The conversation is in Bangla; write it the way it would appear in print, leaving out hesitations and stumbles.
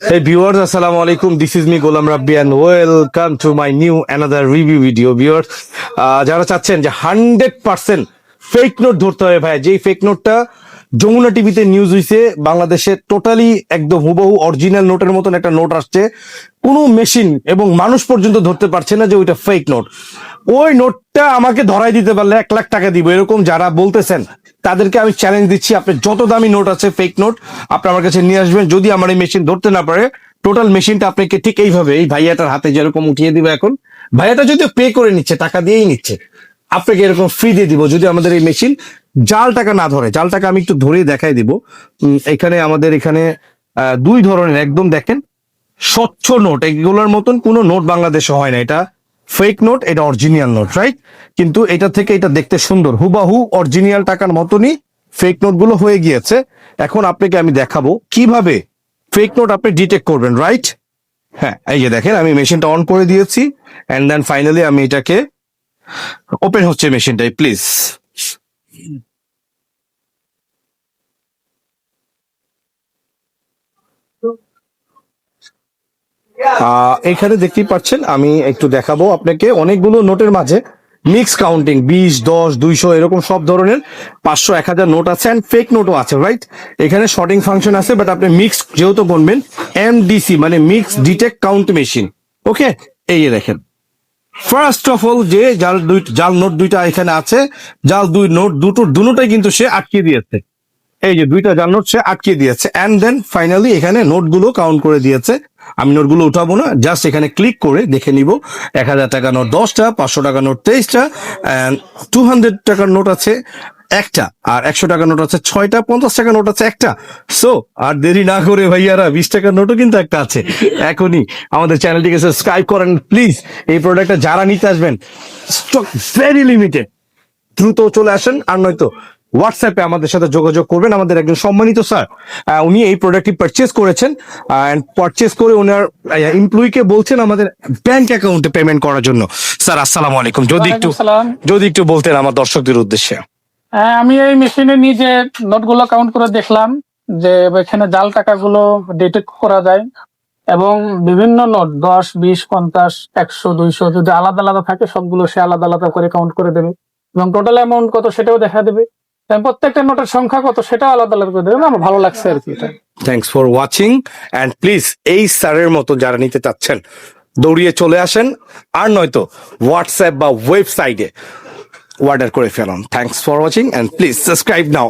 Hey viewers, assalamu alaikum. This is me Golam Rabbi and welcome to my new another review video. Viewers, যারা চাচ্ছেন যে 100% ফেক নোট ধরতে হবে ভাই, যেই ফেক নোটটা যমুনা টিভিতে নিউজ হইছে, বাংলাদেশে টোটালি একদম হুবহু অরিজিনাল নোটের মতন একটা নোট আসছে, কোনো মেশিন এবং মানুষ পর্যন্ত ধরতে পারছে না যে ওইটা ফেক নোট। ওই নোটটা আমাকে ধরাই দিতে পারলে 1 লাখ টাকা দিব, এরকম যারা বলতেছেন তাদেরকে আমি চ্যালেঞ্জ দিচ্ছি, আপনি যত দামি নোট আছে ফেক নোট আপনি আমার কাছে নিয়ে আসবেন। যদি আমার এই মেশিন ধরতে না পারে, টোটাল মেশিনটা আপনাকে ঠিক এইভাবে এই ভাইয়াটার হাতে যেরকম উঠিয়ে দিবে। এখন ভাইয়াটা যদিও পে করে নিচ্ছে, টাকা দিয়েই নিচ্ছে, আপনাকে এরকম ফ্রি দিয়ে দিব যদি আমাদের এই মেশিন জাল টাকা না ধরে। জাল টাকা আমি একটু ধরেই দেখাই দিব। এখানে আমাদের এখানে 2 ধরনের একদম দেখেন স্বচ্ছ নোট, এগুলোর মতন কোনো নোট বাংলাদেশে হয় না। এটা ফেক নোট, এটা অরিজিনাল নোট, রাইট? কিন্তু এটা থেকে এটা দেখতে সুন্দর, হুবাহু অরিজিনাল টাকার মতনই ফেক নোট গুলো হয়ে গিয়েছে। এখন আপনাকে আমি দেখাবো কিভাবে ফেক নোট আপনি ডিটেক্ট করবেন, রাইট? হ্যাঁ, এই যে দেখেন আমি মেশিনটা অন করে দিয়েছি এন্ড দেন ফাইনালি আমি এটাকে ওপেন হচ্ছে মেশিনটাই, প্লিজ। এখানে দেখতেই পাচ্ছেন, আমি একটু দেখাবো আপনাকে অনেকগুলো নোটের মাঝে মিক্স কাউন্টিং 20, 10, 200 এরকম সব ধরনের 500, 1000 নোট আছে এন্ড ফেক নোটও আছে, রাইট? এখানে শর্টিং ফাংশন আছে, বাট আপনি মিক্স যেহেতু বলবেন এমডিসি মানে মিক্স ডিটেক্ট কাউন্ট মেশিন। ওকে, এই যে দেখেন ফার্স্ট অফ অল যে জাল নোট দুইটা এখানে আছে, জাল নোট দুটোটাই কিন্তু সে আটকে দিয়েছে। এই যে 2টা জাল নোট সে আটকে দিয়েছে এন্ড দেন ফাইনালি এখানে নোটগুলো কাউন্ট করে দিয়েছে। আমি নোটগুলো উঠাবো না, জাস্ট এখানে ক্লিক করে দেখে নিব 1000 টাকা নোট 10টা, 500 টাকা নোট 23টা, এন্ড 200 টাকার নোট আছে একটা, আর 100 টাকার নোট আছে 6টা, 50 টাকার নোট আছে একটা। সো আর দেরি না করে ভাইয়ারা 20 টাকার নোটও কিন্তু একটা আছে। এখনই আমাদের চ্যানেলটিকে সাবস্ক্রাইব করেন প্লিজ। এই প্রোডাক্টটা যারা নিতে আসবেন, স্টক ভেরি লিমিটেড, দ্রুত চলে আসেন, আর নয়তো হোয়াটসঅ্যাপে আমাদের সাথে যোগাযোগ করবেন। আমাদের একজন সম্মানিত স্যার, উনি এই প্রোডাক্টটি পারচেজ করেছেন, পারচেজ করে ওনার এমপ্লয়িকে বলছেন আমাদের ব্যাংক অ্যাকাউন্টে পেমেন্ট করার জন্য। স্যার আসসালামু আলাইকুম, যদি একটু বলতেন আমার দর্শকদের উদ্দেশ্যে। হ্যাঁ, আমি এই মেশিনে নিজে নোটগুলো কাউন্ট করে দেখলাম যে এখানে জাল টাকাগুলো ডিটেক্ট করা যায়, এবং বিভিন্ন নোট 10, 20, 50, 100, 200 যদি আলাদা আলাদা থাকে সবগুলো সে আলাদা আলাদা করে কাউন্ট করে দেবে, এবং টোটাল অ্যামাউন্ট কত সেটাও দেখা দেবে, এবং প্রত্যেকটা নোটের সংখ্যা কত সেটাও আলাদা আলাদা করে দেবে। আমার ভালো লাগছে আর কি এটা। Thanks for watching and please এই স্যারের মতো যারা নিতে চাচ্ছেন দৌড়িয়ে চলে আসেন, আর নয়তো হোয়াটসঅ্যাপ বা ওয়েবসাইটে অর্ডার করে ফেলুন। Thanks for watching and please subscribe now.